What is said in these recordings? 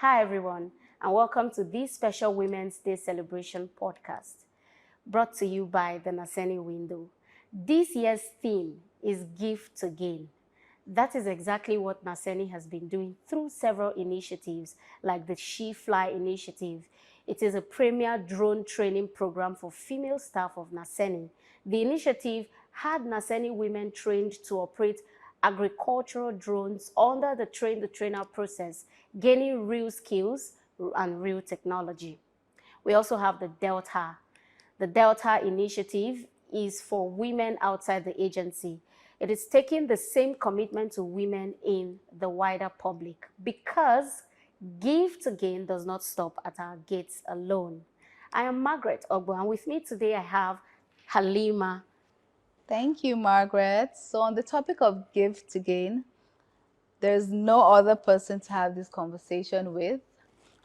Hi everyone, and welcome to this special Women's Day celebration podcast, brought to you by the NASENI window. This year's theme is Give to Gain. That is exactly what NASENI has been doing through several initiatives like the She Fly initiative. It is a premier drone training program for female staff of NASENI. The initiative had NASENI women trained to operate agricultural drones under the train-the-trainer process, gaining real skills and real technology. We also have the Delta. The Delta initiative is for women outside the agency. It is taking the same commitment to women in the wider public because Give to Gain does not stop at our gates alone. I am Margaret Ogbo, and with me today I have Halima. Thank you, Margaret. So on the topic of give to gain, there's no other person to have this conversation with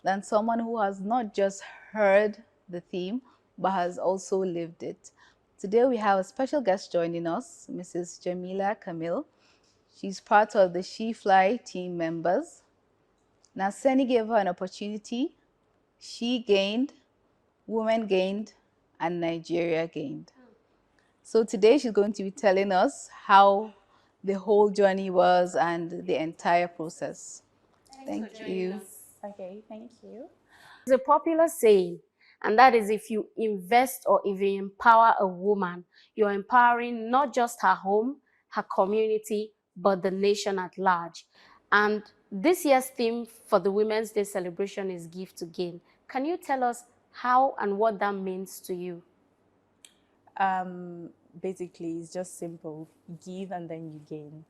than someone who has not just heard the theme, but has also lived it. Today we have a special guest joining us, Mrs. Jamila Camille. She's part of the She Fly team members. Naseni gave her an opportunity. She gained, women gained, and Nigeria gained. So today she's going to be telling us how the whole journey was and the entire process. Thank you. Okay, thank you. There's a popular saying, and that is if you invest or if you empower a woman, you're empowering not just her home, her community, but the nation at large. And this year's theme for the Women's Day celebration is Give to Gain. Can you tell us how and what that means to you? Basically, it's just simple. Give and then you gain.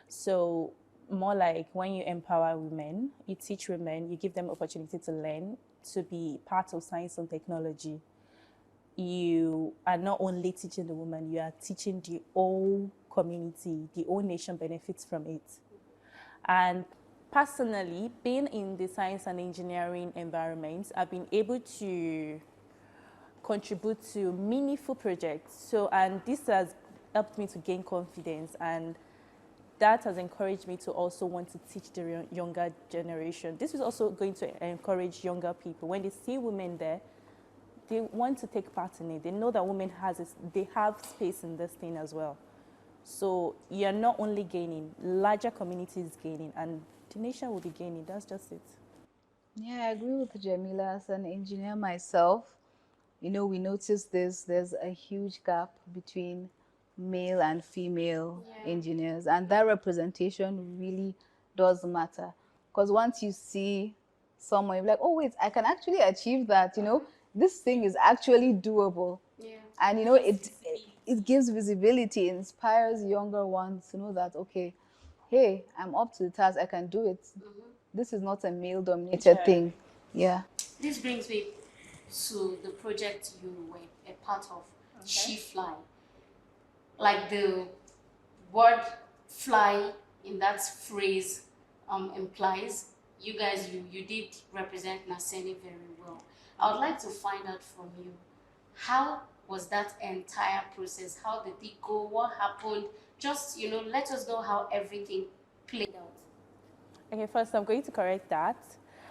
So more like when you empower women, you teach women, you give them opportunity to learn, to be part of science and technology. You are not only teaching the woman, you are teaching the whole community, the whole nation benefits from it. And personally, being in the science and engineering environment, I've been able to contribute to meaningful projects. So, and this has helped me to gain confidence, and that has encouraged me to also want to teach the younger generation. This is also going to encourage younger people. When they see women there, they want to take part in it. They know that women they have space in this thing as well. So you're not only gaining, larger communities gaining, and the nation will be gaining. That's just it. Yeah, I agree with Jamila. As an engineer myself, we noticed there's a huge gap between male and female engineers, and that representation really does matter. Because once you see someone, you're like, oh wait, I can actually achieve that, this thing is actually doable. And it gives visibility, inspires younger ones to know that, okay, hey, I'm up to the task, I can do it. This is not a male dominated thing. Yeah. This brings me to the project you were a part of, She Fly. Like the word fly in that phrase implies, you guys, you did represent NASENI very well. I would like to find out from you, how was that entire process? How did it go? What happened? Just, let us know how everything played out. Okay, first I'm going to correct that.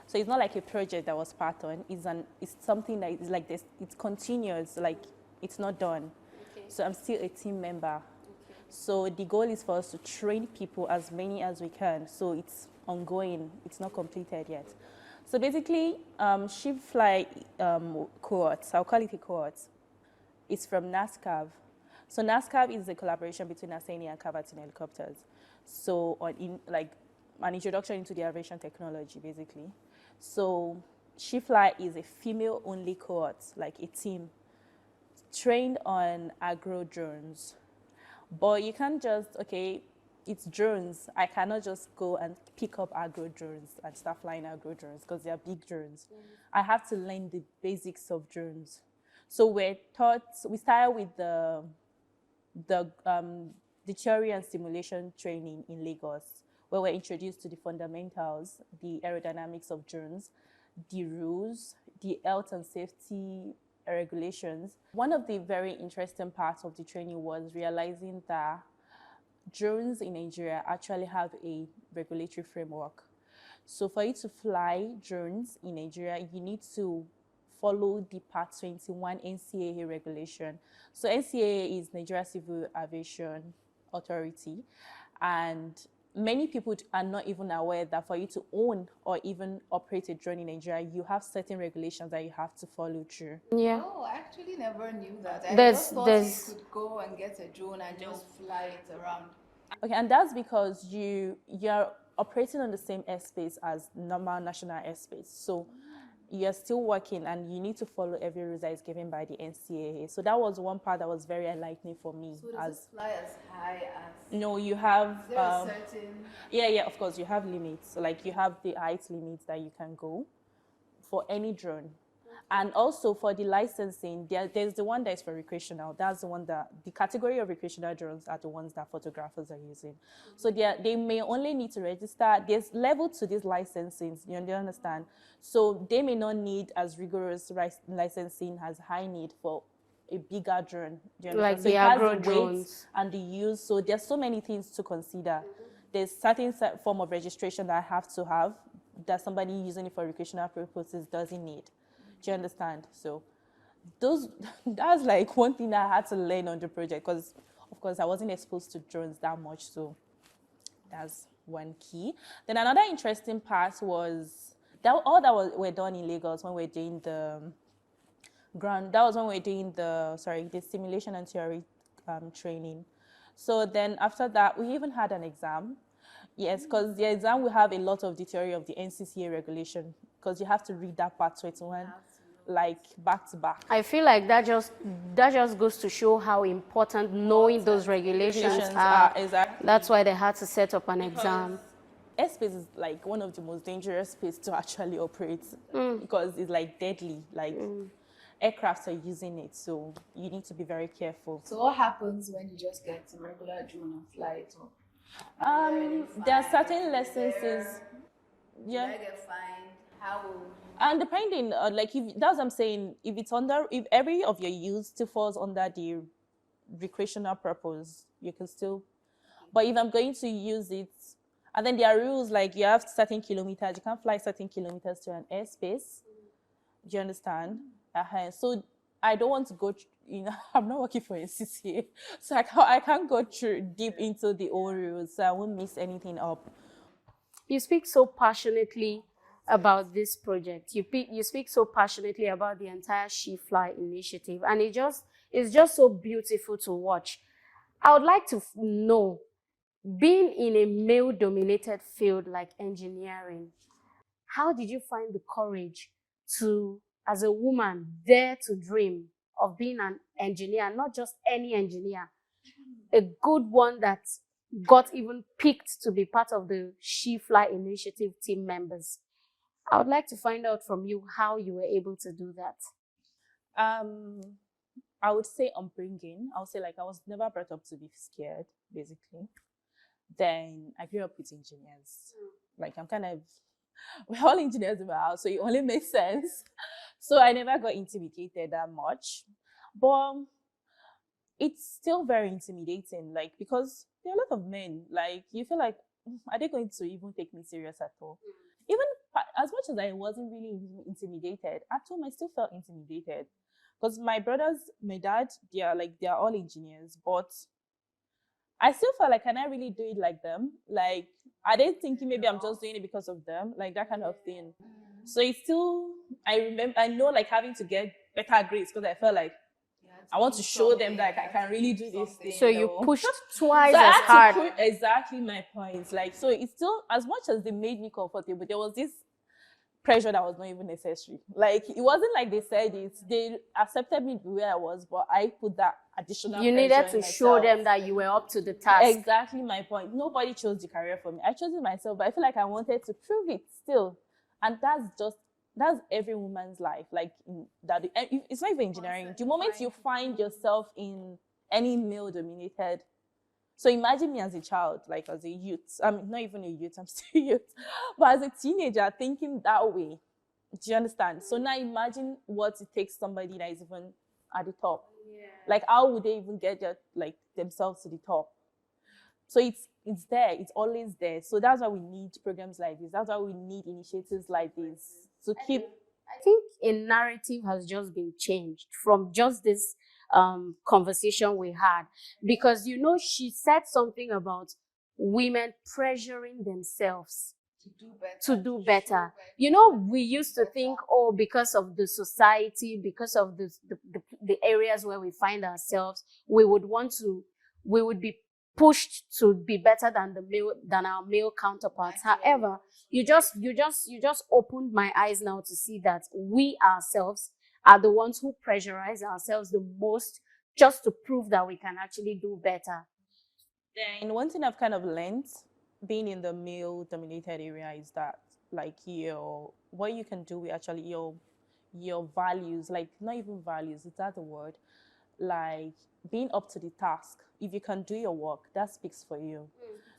So it's not like a project that was part on. It's something that is like this. It's continuous. Like it's not done. Okay. So I'm still a team member. Okay. So the goal is for us to train people as many as we can. So it's ongoing. It's not completed yet. So basically, Ship Fly cohorts. I'll call it a cohort. It's from NASCAV. So NASCAV is a collaboration between NASENI and Cavatin Helicopters. So an introduction into the aviation technology, basically. So SheFly is a female-only cohort, like a team, trained on agro drones. But you can't just, it's drones. I cannot just go and pick up agro drones and start flying agro drones because they are big drones. I have to learn the basics of drones. So we started with the theory and simulation training in Lagos, where we're introduced to the fundamentals, the aerodynamics of drones, the rules, the health and safety regulations. One of the very interesting parts of the training was realizing that drones in Nigeria actually have a regulatory framework. So for you to fly drones in Nigeria, you need to follow the Part 21 NCAA regulation. So NCAA is Nigeria Civil Aviation Authority, and many people are not even aware that for you to own or even operate a drone in Nigeria, you have certain regulations that you have to follow through. Yeah. Oh, I actually never knew that. I There's just thought there's you could go and get a drone and just fly it around. Okay, and that's because you're operating on the same airspace as normal national airspace. So you're still working and you need to follow every rules that is given by the NCAA. So that was one part that was very enlightening for me. So does it fly as high as? No, you have Is there a certain? yeah, of course you have limits. So like you have the height limits that you can go for any drone. And also for the licensing, there's the one that is for recreational. That's the one that, the category of recreational drones are the ones that photographers are using. So they may only need to register. There's level to these licensing, you understand? So they may not need as rigorous licensing as high need for a bigger drone. Do you understand? like So the it has agro the weight drones. and the use. So there's so many things to consider. There's certain form of registration that I have to have that somebody using it for recreational purposes doesn't need. Do you understand? So that's like one thing that I had to learn on the project, because of course I wasn't exposed to drones that much. So that's one key. Then another interesting part was that all that were done in Lagos when we were doing the ground. That was when we were doing the simulation and theory training. So then after that, we even had an exam. Yes, because the exam will have a lot of the theory of the NCCA regulation, because you have to read that part 21 like back to back. I feel like that just goes to show how important knowing those regulations are. Exactly. That's why they had to set up an exam. Airspace is like one of the most dangerous space to actually operate, because it's like deadly. Like aircrafts are using it, so you need to be very careful. So what happens when you just get a regular drone and fly it up? There are certain licenses. Will I get fined? How will you? And depending, like if that's what I'm saying, if every of your use still falls under the recreational purpose, you can still. But if I'm going to use it, and then there are rules like you have certain kilometers, you can't fly certain kilometers to an airspace. Do you understand? So I don't want to go. I'm not working for NCCA, so I can't go through deep into the old rules, so I won't mess anything up. You speak so passionately about this project. You speak so passionately about the entire She Fly initiative, and it's just so beautiful to watch. I would like to know, being in a male-dominated field like engineering, how did you find the courage to, as a woman, dare to dream of being an engineer, not just any engineer, a good one that got even picked to be part of the She Fly initiative team members? I would like to find out from you how you were able to do that. I would say upbringing. I would say like I was never brought up to be scared, basically. Then I grew up with engineers. Like I'm kind of, we're all engineers in my house, so it only makes sense. So I never got intimidated that much. But it's still very intimidating, like, because there are a lot of men, like, you feel like, are they going to even take me serious at all? Even as much as I wasn't really intimidated, at home I still felt intimidated. Because my brothers, my dad, they're all engineers, but I still felt like, can I really do it like them? Like, are they thinking maybe I'm just doing it because of them? Like that kind of thing. So it's still, I know like having to get better grades, because I felt like I want to show them that I can really do this thing. So you pushed twice So I as had hard. to put exactly my points. Like, so it's still, as much as they made me comfortable, there was this pressure that was not even necessary. Like, it wasn't like they said it. They accepted me the way I was, but I put that additional You pressure needed to in show myself. them that you were up to the task. Exactly my point. Nobody chose the career for me. I chose it myself, but I feel like I wanted to prove it still. And that's every woman's life. Like, it's not even engineering. The moment you find yourself in any male-dominated, so imagine me as a child, like as a youth. I'm not even a youth, I'm still a youth. But as a teenager, thinking that way, do you understand? So now imagine what it takes somebody that is even at the top. Yeah. Like, how would they even get themselves to the top? So it's there, it's always there. So that's why we need programs like this. That's why we need initiatives like this to keep. I think a narrative has just been changed from just this conversation we had, because she said something about women pressuring themselves to do better. We used to think, oh, because of the society, because of the areas where we find ourselves, we would be pushed to be better than our male counterparts. However, you just opened my eyes now to see that we ourselves are the ones who pressurize ourselves the most, just to prove that we can actually do better. Then one thing I've kind of learned being in the male dominated area is that, like, what you can do with actually your values, like, not even values, is that the word? Like, being up to the task. If you can do your work, that speaks for you.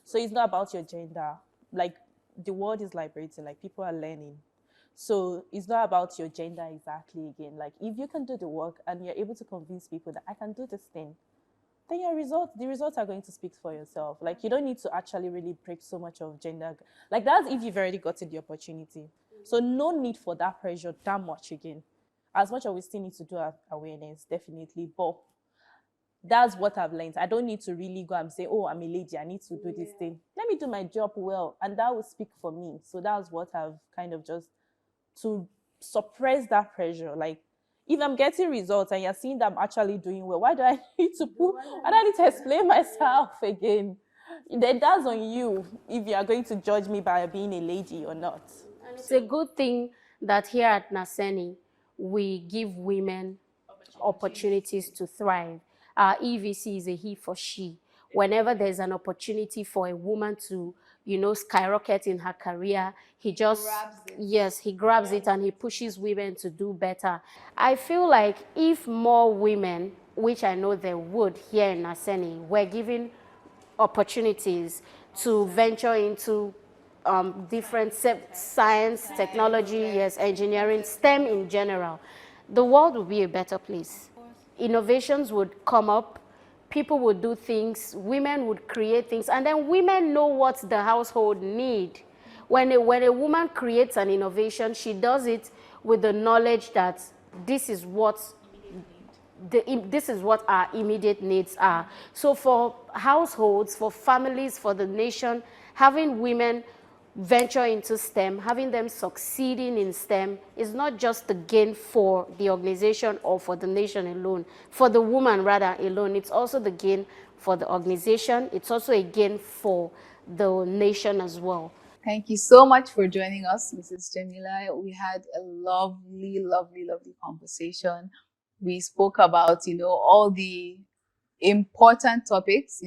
So it's not about your gender. Like, the world is liberating, like, people are learning. So it's not about your gender exactly again. Like, if you can do the work and you're able to convince people that I can do this thing, then the results are going to speak for yourself. Like, you don't need to actually really break so much of gender. Like, that's if you've already gotten the opportunity. So no need for that pressure that much again. As much as we still need to do awareness, definitely. But that's what I've learned. I don't need to really go and say, oh, I'm a lady, I need to do this thing. Let me do my job well, and that will speak for me. So that's what I've kind of just, to suppress that pressure. Like, if I'm getting results and you're seeing that I'm actually doing well, why do I need to explain myself again? Then that's on you if you are going to judge me by being a lady or not. And it's a good thing that here at NASENI, we give women opportunities to thrive. Our EVC is a he for she. Whenever there's an opportunity for a woman to, skyrocket in her career, he just he grabs it and he pushes women to do better. I feel like if more women, which I know they would here in NASENI, were given opportunities to venture into different science, technology, yes, engineering, STEM in general, the world would be a better place. Innovations would come up, people would do things, women would create things, and then women know what the household need. When a woman creates an innovation, she does it with the knowledge that this is what our immediate needs are. So for households, for families, for the nation, having women venture into STEM, having them succeeding in STEM is not just the gain for the organization or for the nation alone, for the woman rather alone. It's also the gain for the organization. It's also a gain for the nation as well. Thank you so much for joining us, Mrs. Jamila. We had a lovely, lovely, lovely conversation. We spoke about, all the important topics,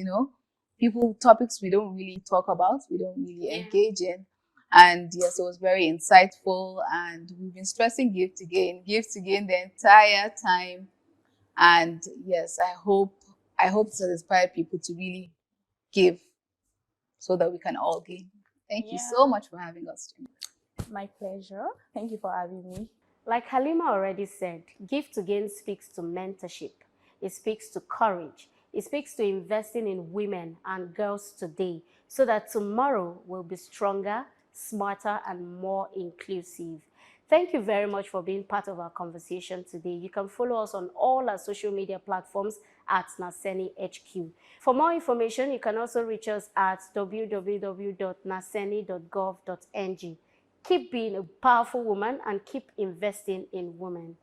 topics we don't really talk about, we don't really engage in. And yes, it was very insightful. And we've been stressing give to gain the entire time. And yes, I hope to inspire people to really give so that we can all gain. Thank you so much for having us, Jamila. My pleasure. Thank you for having me. Like Halima already said, Give to Gain speaks to mentorship. It speaks to courage. It speaks to investing in women and girls today so that tomorrow will be stronger, smarter, and more inclusive. Thank you very much for being part of our conversation today. You can follow us on all our social media platforms at NASENI HQ. For more information, you can also reach us at www.naseni.gov.ng. Keep being a powerful woman and keep investing in women.